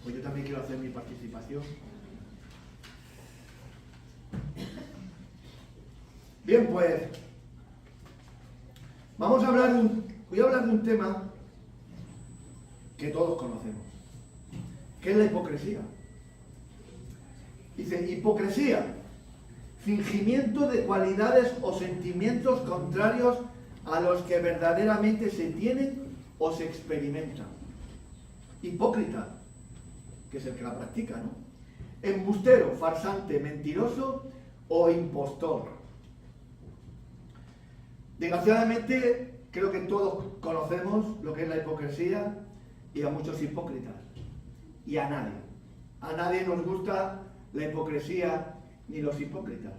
Pues yo también quiero hacer mi participación. Bien, pues voy a hablar de un tema que todos conocemos, que es la hipocresía. Dice, hipocresía, fingimiento de cualidades o sentimientos contrarios a los que verdaderamente se tienen o se experimentan. Hipócrita, que es el que la practica, ¿no? Embustero, farsante, mentiroso o impostor. Desgraciadamente, creo que todos conocemos lo que es la hipocresía y a muchos hipócritas. Y a nadie. A nadie nos gusta la hipocresía ni los hipócritas.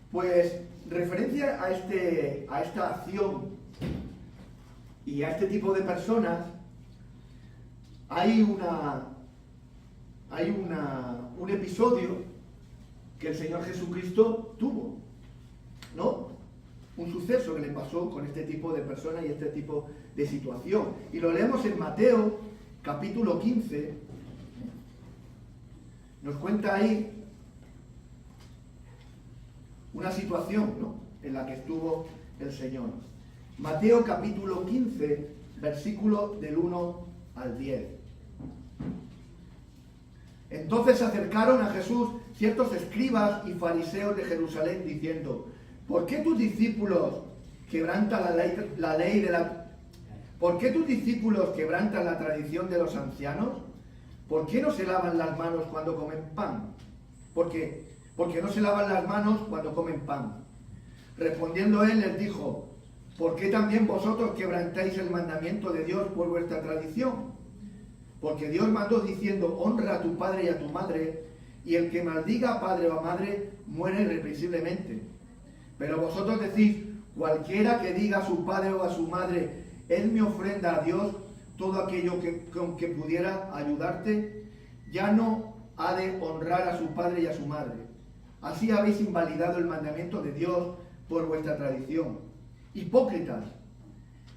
Pues, referencia a esta acción y a este tipo de personas, hay un episodio que el Señor Jesucristo tuvo, ¿no? Un suceso que le pasó con este tipo de personas y este tipo de situación. Y lo leemos en Mateo, capítulo 15. Nos cuenta ahí una situación, ¿no?, en la que estuvo el Señor. Mateo, capítulo 15, versículo del 1 al 10. Entonces se acercaron a Jesús ciertos escribas y fariseos de Jerusalén, diciendo: ¿Por qué tus discípulos quebrantan la tradición de los ancianos? ¿Por qué no se lavan las manos cuando comen pan? ¿Por qué? Porque no se lavan las manos cuando comen pan. Respondiendo él les dijo: ¿por qué también vosotros quebrantáis el mandamiento de Dios por vuestra tradición? Porque Dios mandó diciendo: honra a tu padre y a tu madre, y el que maldiga a padre o a madre muere irrepreensiblemente. Pero vosotros decís: cualquiera que diga a su padre o a su madre, él me ofrenda a Dios todo aquello con que pudiera ayudarte, ya no ha de honrar a su padre y a su madre. Así habéis invalidado el mandamiento de Dios por vuestra tradición. Hipócritas,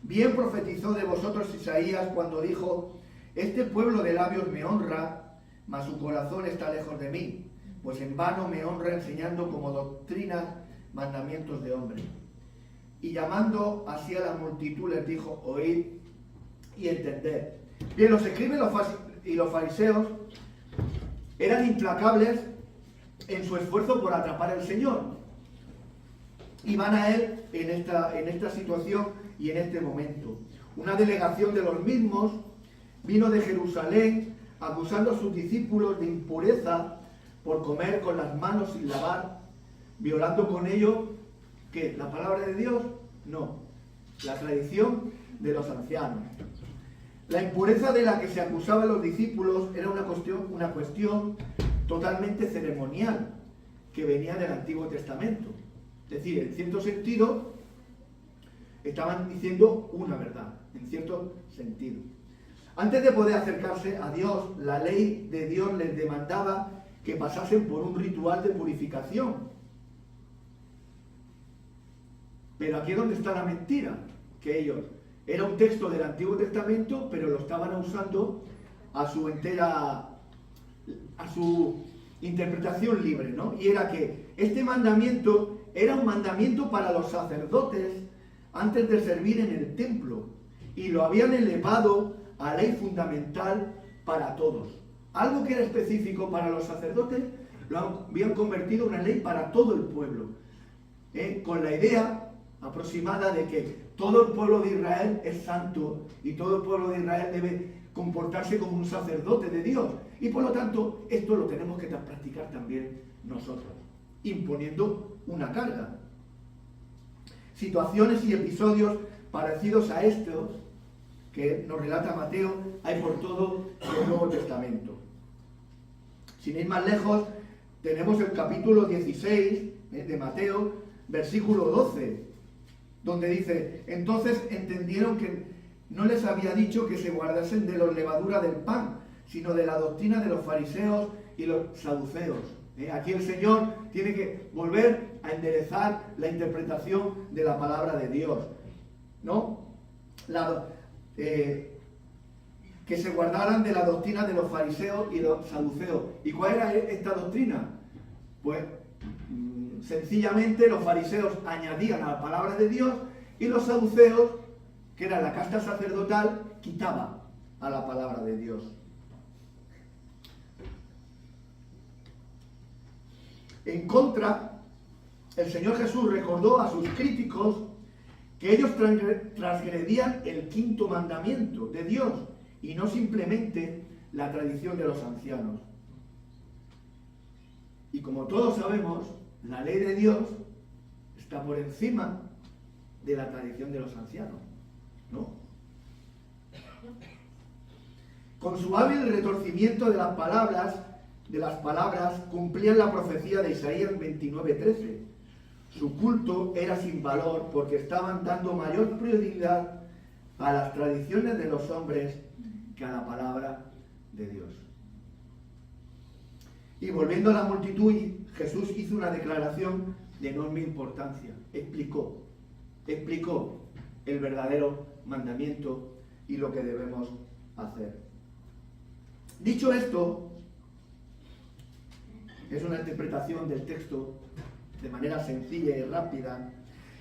bien profetizó de vosotros Isaías cuando dijo: este pueblo de labios me honra, mas su corazón está lejos de mí, pues en vano me honra enseñando como doctrina mandamientos de hombre. Y llamando así a la multitud les dijo: oíd y entended. Bien, los escribas y los fariseos eran implacables en su esfuerzo por atrapar al Señor. Y van a él en esta situación y en este momento. Una delegación de los mismos vino de Jerusalén acusando a sus discípulos de impureza por comer con las manos sin lavar, violando con ello, ¿qué? ¿La palabra de Dios? No, la tradición de los ancianos. La impureza de la que se acusaban los discípulos era una cuestión totalmente ceremonial que venía del Antiguo Testamento. Es decir, en cierto sentido, estaban diciendo una verdad, en cierto sentido. Antes de poder acercarse a Dios, la ley de Dios les demandaba que pasasen por un ritual de purificación. Pero aquí es donde está la mentira, que ellos, era un texto del Antiguo Testamento, pero lo estaban usando a su interpretación libre, ¿no? Y era que este mandamiento era un mandamiento para los sacerdotes antes de servir en el templo, y lo habían elevado a ley fundamental para todos. Algo que era específico para los sacerdotes lo habían convertido en una ley para todo el pueblo, con la idea aproximada de que todo el pueblo de Israel es santo y todo el pueblo de Israel debe comportarse como un sacerdote de Dios, y por lo tanto esto lo tenemos que practicar también nosotros, imponiendo una carga. Situaciones y episodios parecidos a estos que nos relata Mateo hay por todo el Nuevo Testamento. Sin ir más lejos, tenemos el capítulo 16 de Mateo, versículo 12, donde dice: entonces entendieron que no les había dicho que se guardasen de la levadura del pan, sino de la doctrina de los fariseos y los saduceos. Aquí el Señor tiene que volver a enderezar la interpretación de la palabra de Dios, ¿no? que se guardaran de la doctrina de los fariseos y los saduceos. ¿Y cuál era esta doctrina? Pues sencillamente los fariseos añadían a la palabra de Dios y los saduceos, que era la casta sacerdotal, quitaban a la palabra de Dios. En contra, el Señor Jesús recordó a sus críticos que ellos transgredían el quinto mandamiento de Dios y no simplemente la tradición de los ancianos. Y como todos sabemos, la ley de Dios está por encima de la tradición de los ancianos, ¿no? Con su hábil retorcimiento de las palabras cumplían la profecía de Isaías 29:13. Su culto era sin valor porque estaban dando mayor prioridad a las tradiciones de los hombres que a la palabra de Dios. Y volviendo a la multitud, Jesús hizo una declaración de enorme importancia. Explicó el verdadero mandamiento y lo que debemos hacer. Dicho esto, es una interpretación del texto de manera sencilla y rápida.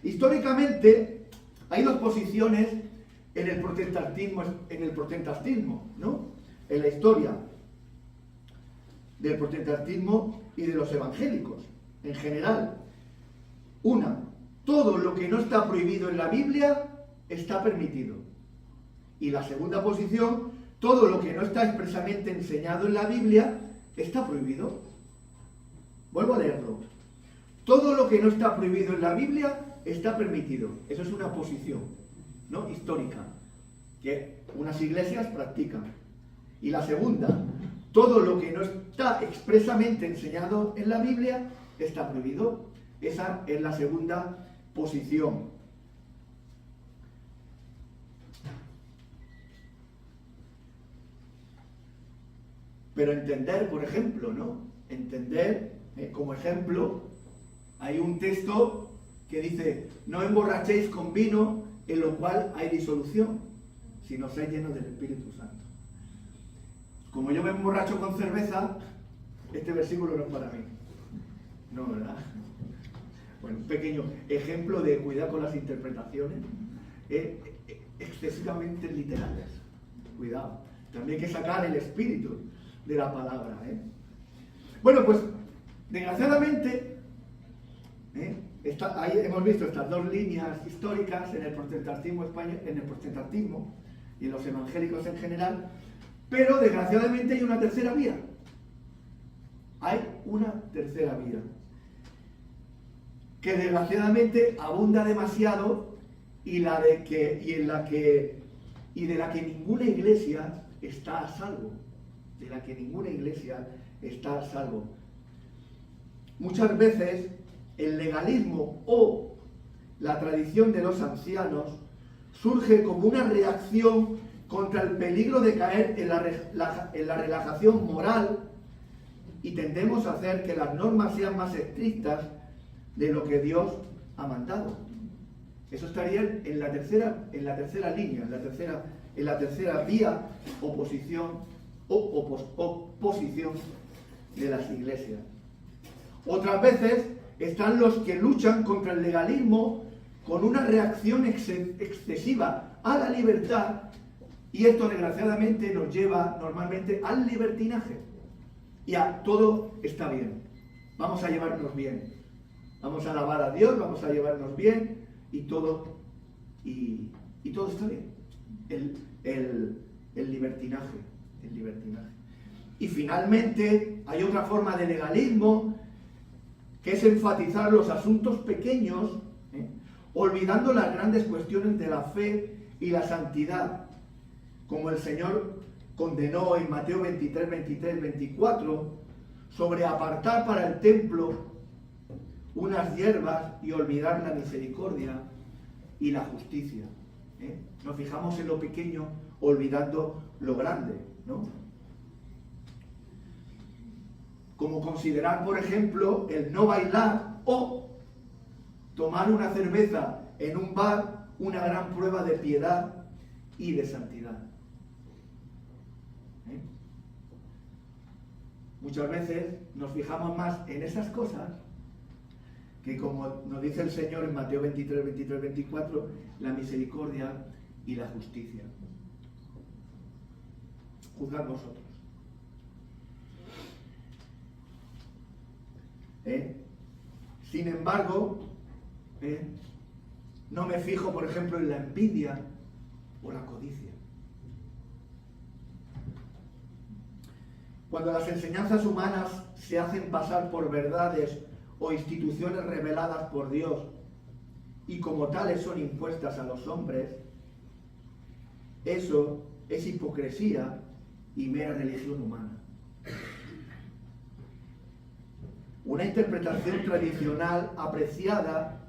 Históricamente hay dos posiciones en el protestantismo, ¿no? En la historia del protestantismo y de los evangélicos en general. Una, todo lo que no está prohibido en la Biblia está permitido. Y la segunda posición, todo lo que no está expresamente enseñado en la Biblia está prohibido. Vuelvo a leerlo. Todo lo que no está prohibido en la Biblia está permitido. Eso es una posición, ¿no? Histórica, que unas iglesias practican. Y la segunda, todo lo que no está expresamente enseñado en la Biblia está prohibido. Esa es la segunda posición. Pero entender, por ejemplo, ¿no? Entender, como ejemplo, hay un texto que dice: no emborrachéis con vino, en lo cual hay disolución, sino seáis llenos del Espíritu Santo. Como yo me emborracho con cerveza, este versículo no es para mí. No, ¿verdad? Bueno, un pequeño ejemplo de cuidado con las interpretaciones excesivamente literales. Cuidado. También hay que sacar el espíritu de la palabra. Bueno, pues, desgraciadamente, ahí hemos visto estas dos líneas históricas en el protestantismo español, en el protestantismo y en los evangélicos en general, pero desgraciadamente hay una tercera vía. Hay una tercera vía que desgraciadamente abunda demasiado y de la que ninguna iglesia está a salvo. De la que ninguna iglesia está a salvo. Muchas veces el legalismo o la tradición de los ancianos surge como una reacción contra el peligro de caer en la relajación moral, y tendemos a hacer que las normas sean más estrictas de lo que Dios ha mandado. Eso estaría en la tercera línea, en la tercera vía oposición de las iglesias. Otras veces están los que luchan contra el legalismo con una reacción excesiva a la libertad, y esto desgraciadamente nos lleva normalmente al libertinaje y a todo está bien, vamos a llevarnos bien, vamos a alabar a Dios, vamos a llevarnos bien y todo está bien. El libertinaje. Y finalmente hay otra forma de legalismo, que es enfatizar los asuntos pequeños, olvidando las grandes cuestiones de la fe y la santidad, como el Señor condenó en Mateo 23, 23, 24, sobre apartar para el templo unas hierbas y olvidar la misericordia y la justicia. Nos fijamos en lo pequeño, olvidando lo grande, ¿no? Como considerar, por ejemplo, el no bailar o tomar una cerveza en un bar una gran prueba de piedad y de santidad. ¿eh? Muchas veces nos fijamos más en esas cosas que, como nos dice el Señor en Mateo 23, 23, 24, la misericordia y la justicia. Juzgad vosotros. Sin embargo, no me fijo, por ejemplo, en la envidia o la codicia. Cuando las enseñanzas humanas se hacen pasar por verdades o instituciones reveladas por Dios y como tales son impuestas a los hombres, eso es hipocresía y mera religión humana. Una interpretación tradicional apreciada,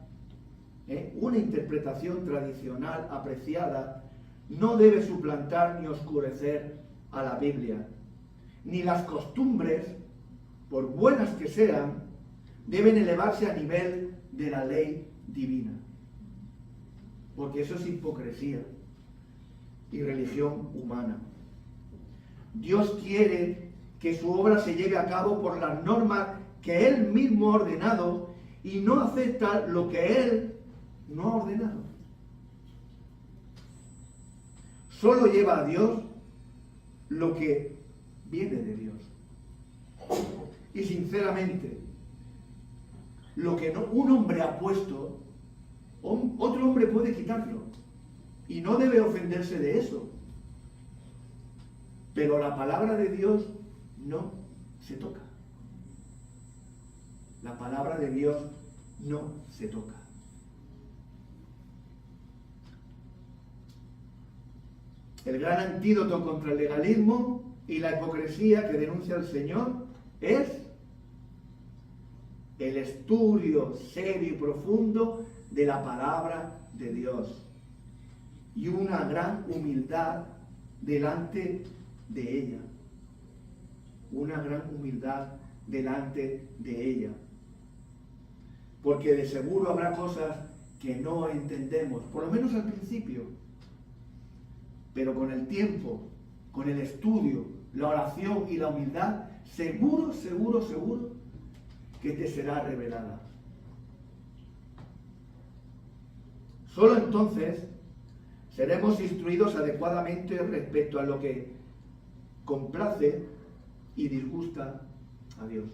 no debe suplantar ni oscurecer a la Biblia, ni las costumbres, por buenas que sean, deben elevarse a nivel de la ley divina, porque eso es hipocresía y religión humana. Dios quiere que su obra se lleve a cabo por las normas que Él mismo ha ordenado y no acepta lo que Él no ha ordenado. Solo lleva a Dios lo que viene de Dios. Y sinceramente, lo que un hombre ha puesto, otro hombre puede quitarlo. Y no debe ofenderse de eso. Pero la palabra de Dios no se toca. La palabra de Dios no se toca. El gran antídoto contra el legalismo y la hipocresía que denuncia el Señor es el estudio serio y profundo de la palabra de Dios y una gran humildad delante de ella. Una gran humildad delante de ella. Porque de seguro habrá cosas que no entendemos, por lo menos al principio. Pero con el tiempo, con el estudio, la oración y la humildad, seguro que te será revelada. Solo entonces seremos instruidos adecuadamente respecto a lo que complace y disgusta a Dios.